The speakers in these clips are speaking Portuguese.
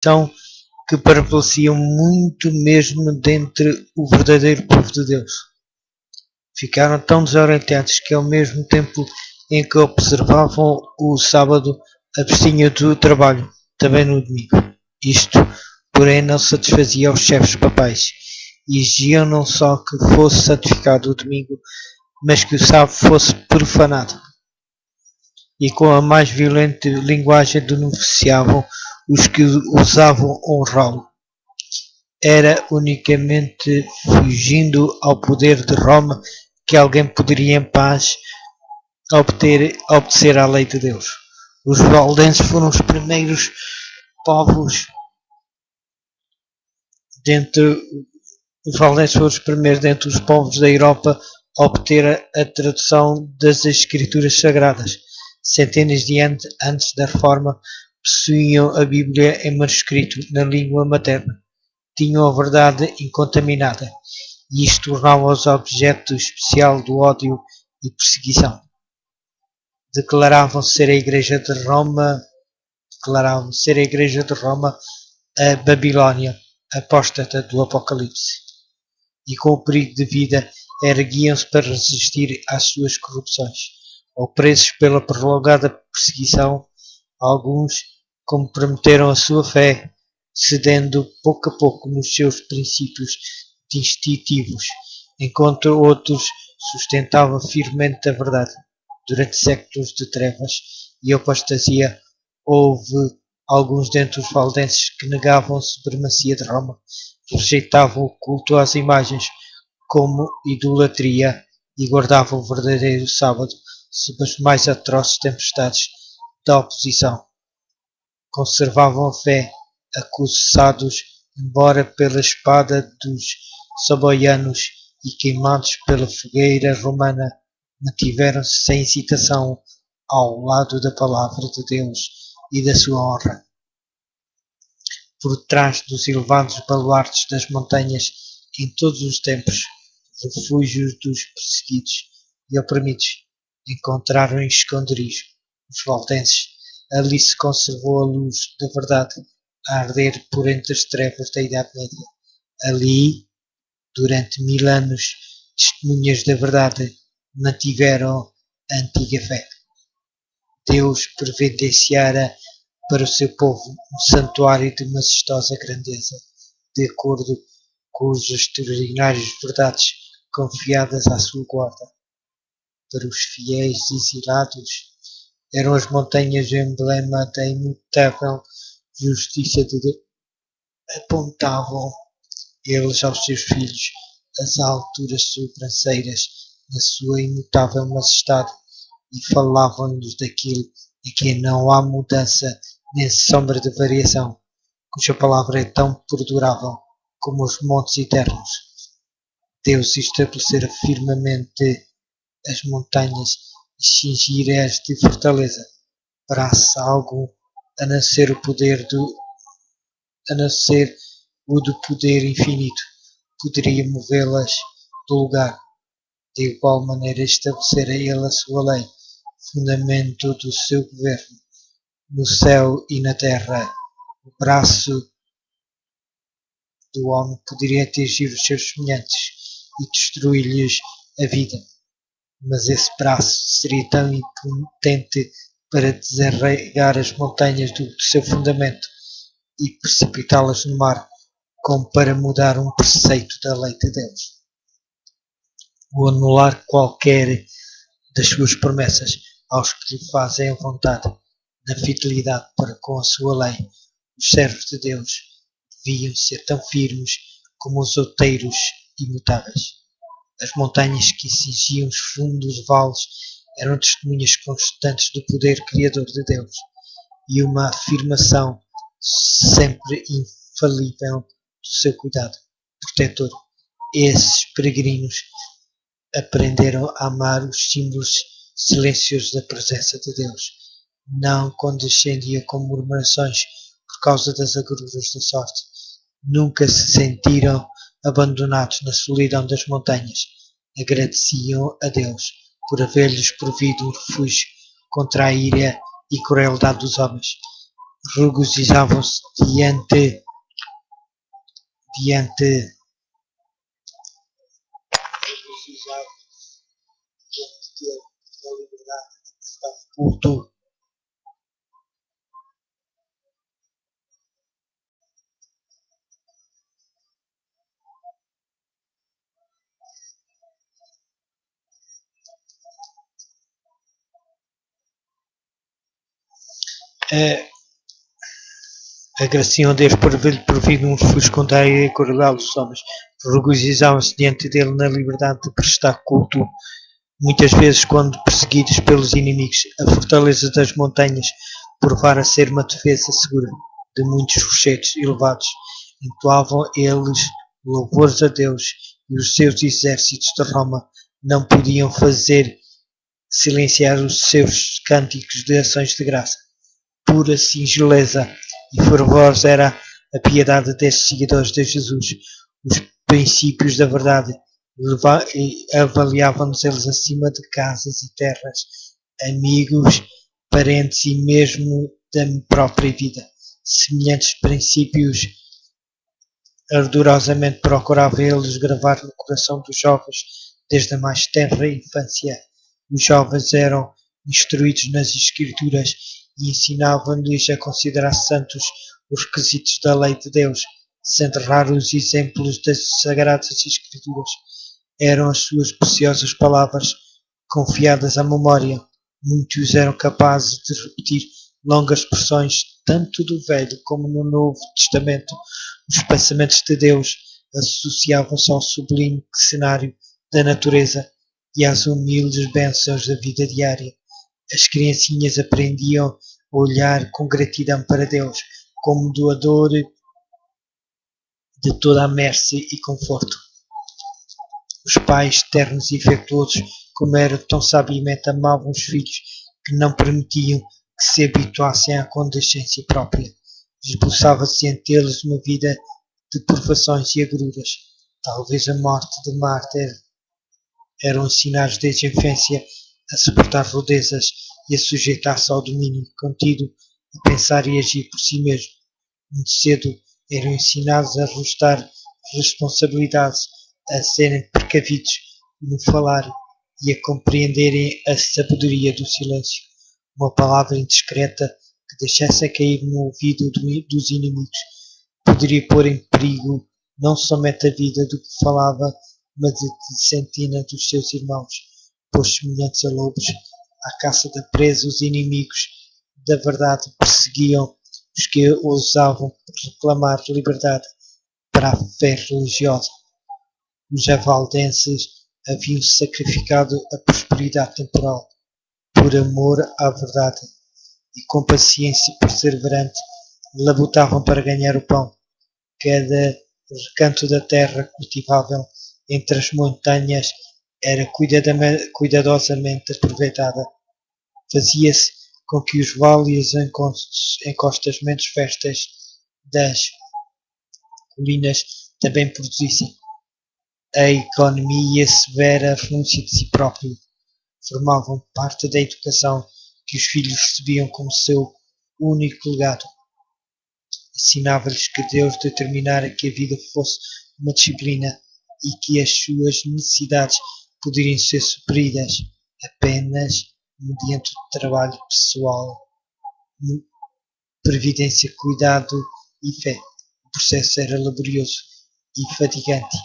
Então, que prevaleciam muito mesmo dentre o verdadeiro povo de Deus. Ficaram tão desorientados que ao mesmo tempo em que observavam o sábado, abstinham do trabalho, também no domingo. Isto, porém, não satisfazia aos chefes papais. Exigiam não só que fosse santificado o domingo, mas que o sábado fosse profanado. E com a mais violenta linguagem denunciavam os que ousavam honrá-lo. Era unicamente fugindo ao poder de Roma que alguém poderia em paz obedecer à lei de Deus. Os valdenses foram os primeiros povos dentre os povos da Europa a obter a tradução das Escrituras Sagradas. Centenas de anos antes da Reforma, possuíam a Bíblia em manuscrito na língua materna. Tinham a verdade incontaminada, e isto tornava-os objeto especial do ódio e perseguição. Declaravam ser a Igreja de Roma a Babilónia, apóstata do Apocalipse. E com o perigo de vida erguiam-se para resistir às suas corrupções. Ou presos pela prolongada perseguição, alguns comprometeram a sua fé, cedendo pouco a pouco nos seus princípios distintivos, enquanto outros sustentavam firmemente a verdade. Durante séculos de trevas e apostasia, houve alguns dentre os valdenses que negavam a supremacia de Roma, rejeitavam o culto às imagens como idolatria e guardavam o verdadeiro sábado sob as mais atroces tempestades da oposição. Conservavam a fé, acusados embora pela espada dos saboianos e queimados pela fogueira romana, mantiveram-se sem hesitação ao lado da palavra de Deus e da sua honra. Por trás dos elevados baluartes das montanhas, em todos os tempos, refúgios dos perseguidos e oprimidos, encontraram esconderijo. Os valdenses, ali se conservou a luz da verdade a arder por entre as trevas da Idade Média. Ali, durante 1000 anos, testemunhas da verdade mantiveram a antiga fé. Deus providenciara para o seu povo um santuário de majestosa grandeza, de acordo com as extraordinárias verdades confiadas à sua guarda. Para os fiéis exilados, eram as montanhas o emblema da imutável justiça de Deus. Apontavam eles aos seus filhos as alturas sobranceiras da sua imutável majestade e falavam-lhes daquilo em que não há mudança nem sombra de variação, cuja palavra é tão perdurável como os montes eternos. Deus estabelecera firmemente as montanhas e cingira-as de fortaleza, braço algum a não ser o do poder infinito, poderia movê-las do lugar. De igual maneira estabelecera ele a sua lei, fundamento do seu governo, no céu e na terra. O braço do homem poderia atingir os seus semelhantes e destruir-lhes a vida, mas esse braço seria tão impotente para desarraigar as montanhas do seu fundamento e precipitá-las no mar, como para mudar um preceito da lei de Deus, ou anular qualquer das suas promessas aos que lhe fazem a vontade. Na fidelidade para com a sua lei, os servos de Deus deviam ser tão firmes como os outeiros imutáveis. As montanhas que cingiam os fundos vales eram testemunhas constantes do poder criador de Deus e uma afirmação sempre infalível do seu cuidado protetor. Esses peregrinos aprenderam a amar os símbolos silenciosos da presença de Deus. Não condescendiam com murmurações por causa das agruras da sorte. Nunca se sentiram abandonados na solidão das montanhas. Agradeciam a Deus por haver-lhes provido um refúgio contra a ira e crueldade dos homens. regozijavam-se diante da liberdade de estar culto. Agradeciam a Deus por haver-lhe provido um refúgio contra a ira e acordá los homens. Regozijavam-se diante dele na liberdade de prestar culto. Muitas vezes, quando perseguidos pelos inimigos, a fortaleza das montanhas provara ser uma defesa segura de muitos rochedos elevados, entoavam eles louvores a Deus, e os seus exércitos de Roma não podiam fazer silenciar os seus cânticos de ações de graça. Pura singeleza e fervorosa era a piedade destes seguidores de Jesus. Os princípios da verdade avaliavam-nos eles acima de casas e terras, amigos, parentes e mesmo da própria vida. Semelhantes princípios ardorosamente procuravam eles gravar no coração dos jovens desde a mais tenra infância. Os jovens eram instruídos nas Escrituras e ensinavam-lhes a considerar santos os requisitos da lei de Deus, sendo raros os exemplos das Sagradas Escrituras. Eram as suas preciosas palavras confiadas à memória. Muitos eram capazes de repetir longas porções, tanto do Velho como no Novo Testamento. Os pensamentos de Deus associavam-se ao sublime cenário da natureza e às humildes bênçãos da vida diária. As criancinhas aprendiam a olhar com gratidão para Deus, como doador de toda a mercê e conforto. Os pais, ternos e afetuosos, como eram tão sabiamente, amavam os filhos, que não permitiam que se habituassem à condescendência própria. Esboçava-se ante eles uma vida de provações e agruras. Talvez a morte de mártir. Eram ensinados desde a infância a suportar rudezas e a sujeitar-se ao domínio contido, a pensar e agir por si mesmo. Muito cedo eram ensinados a ajustar responsabilidades, a serem precavidos no falar e a compreenderem a sabedoria do silêncio. Uma palavra indiscreta que deixasse cair no ouvido dos inimigos poderia pôr em perigo não somente a vida do que falava, mas a de centenas dos seus irmãos, pois semelhantes a lobos, à caça da presa, os inimigos da verdade perseguiam os que ousavam reclamar liberdade para a fé religiosa. Os valdenses haviam sacrificado a prosperidade temporal por amor à verdade e com paciência perseverante labutavam para ganhar o pão. Cada recanto da terra cultivável entre as montanhas era cuidadosamente aproveitada. Fazia-se com que os vales e encostamentos festas das colinas também produzissem. A economia e a severa renúncia de si próprio formavam parte da educação que os filhos recebiam como seu único legado. Ensinava-lhes que Deus determinara que a vida fosse uma disciplina e que as suas necessidades poderiam ser supridas apenas mediante o trabalho pessoal, previdência, cuidado e fé. O processo era laborioso e fatigante,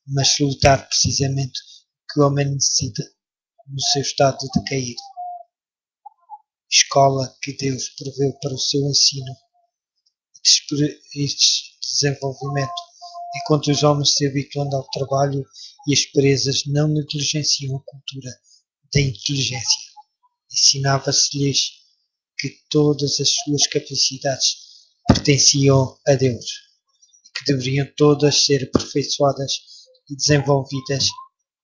mas salutar precisamente o que o homem necessita no seu estado decaído. Escola que Deus proveu para o seu ensino e desenvolvimento, enquanto os homens se habituam ao trabalho e as presas não negligenciam a cultura da inteligência. Ensinava-se-lhes que todas as suas capacidades pertenciam a Deus e que deveriam todas ser aperfeiçoadas e desenvolvidas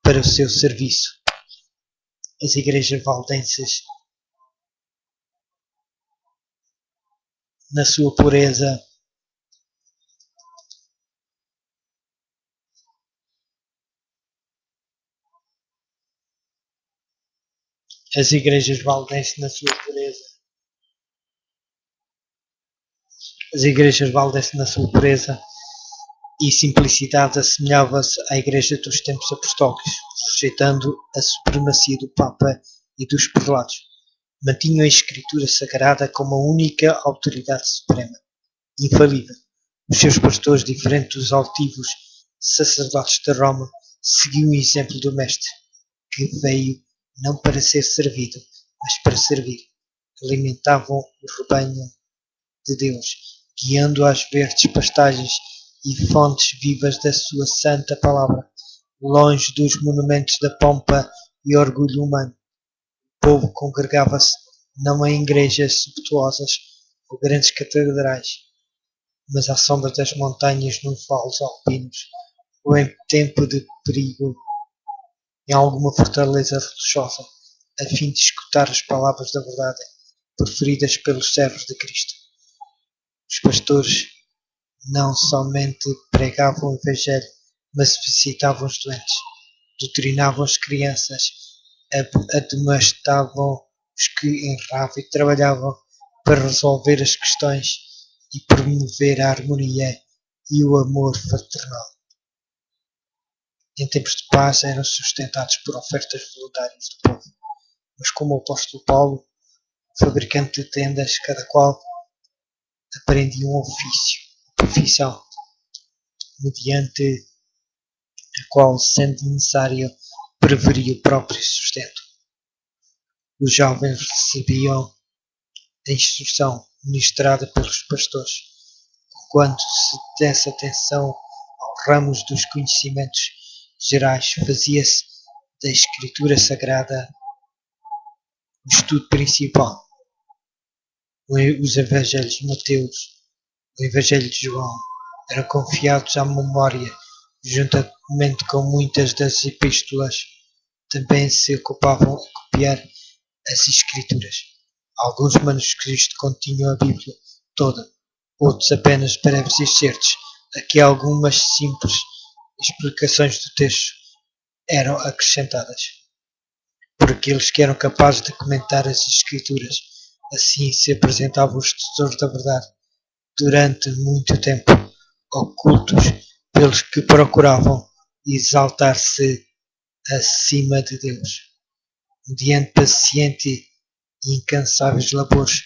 para o seu serviço. As igrejas valdenses, na sua pureza, as igrejas valdenses, na sua pureza, As igrejas Valdes, na sua pureza e simplicidade, assemelhava-se à igreja dos tempos apostólicos, rejeitando a supremacia do Papa e dos prelados. Mantinham a Escritura Sagrada como a única autoridade suprema, infalível. Os seus pastores, diferentes dos altivos sacerdotes de Roma, seguiam o exemplo do Mestre, que veio não para ser servido, mas para servir. Alimentavam o rebanho de Deus, guiando às verdes pastagens e fontes vivas da sua santa palavra, longe dos monumentos da pompa e orgulho humano. O povo congregava-se não em igrejas suntuosas ou grandes catedrais, mas à sombra das montanhas, nos vales alpinos, ou em tempo de perigo, em alguma fortaleza religiosa, a fim de escutar as palavras da verdade proferidas pelos servos de Cristo. Os pastores não somente pregavam o Evangelho, mas visitavam os doentes, doutrinavam as crianças, admoestavam os que erravam e trabalhavam para resolver as questões e promover a harmonia e o amor fraternal. Em tempos de paz eram sustentados por ofertas voluntárias do povo, mas como o apóstolo Paulo, fabricante de tendas, cada qual aprendia um ofício, profissão, mediante a qual, sendo necessário, preveria o próprio sustento. Os jovens recebiam a instrução ministrada pelos pastores, quando se desse atenção aos ramos dos conhecimentos gerais, fazia-se da Escritura Sagrada o estudo principal. Os Evangelhos de Mateus, o Evangelho de João, eram confiados à memória, juntamente com muitas das epístolas. Também se ocupavam em copiar as Escrituras. Alguns manuscritos continham a Bíblia toda, outros apenas breves excertos. Aqui algumas simples explicações do texto eram acrescentadas por aqueles que eram capazes de comentar as Escrituras. Assim se apresentavam os tesouros da verdade durante muito tempo, ocultos pelos que procuravam exaltar-se acima de Deus, mediante paciente e incansáveis labores,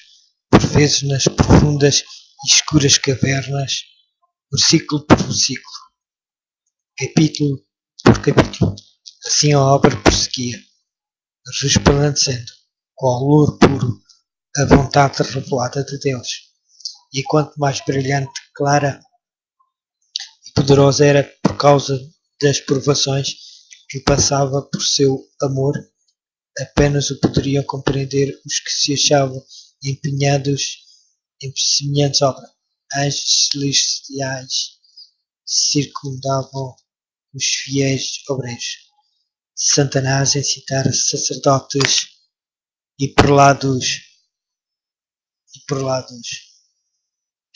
por vezes nas profundas e escuras cavernas, versículo por versículo, capítulo por capítulo. Assim a obra prosseguia, resplandecendo com louro puro a vontade revelada de Deus. E quanto mais brilhante, clara e poderosa era por causa das provações que passava por seu amor, apenas o poderiam compreender os que se achavam empenhados em semelhante obra. Anjos celestiais circundavam os fiéis obreiros. Satanás incitara sacerdotes e prelados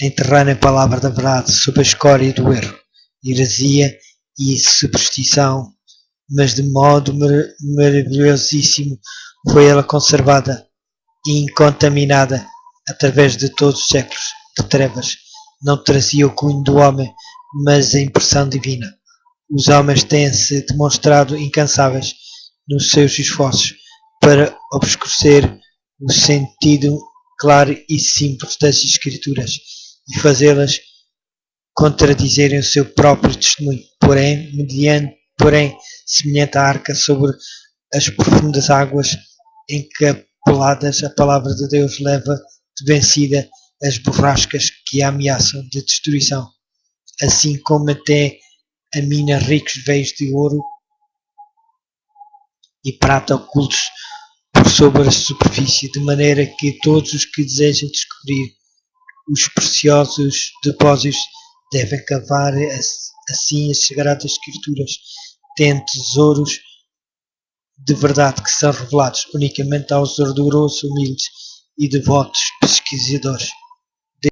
a enterrarem a palavra da verdade sob a escória do erro, heresia e superstição, mas de modo maravilhosíssimo foi ela conservada e incontaminada através de todos os séculos de trevas. Não trazia o cunho do homem, mas a impressão divina. Os homens têm-se demonstrado incansáveis nos seus esforços para obscurecer o sentido claro e simples das Escrituras e fazê-las contradizerem o seu próprio testemunho. Porém, semelhante à arca sobre as profundas águas encapeladas, a palavra de Deus leva de vencida as borrascas que a ameaçam de destruição, assim como até a mina ricos veios de ouro e prata ocultos por sobre a superfície, de maneira que todos os que desejam descobrir os preciosos depósitos devem cavar assim as Sagradas Escrituras, tendo tesouros de verdade que são revelados unicamente aos ardorosos, humildes e devotos pesquisadores.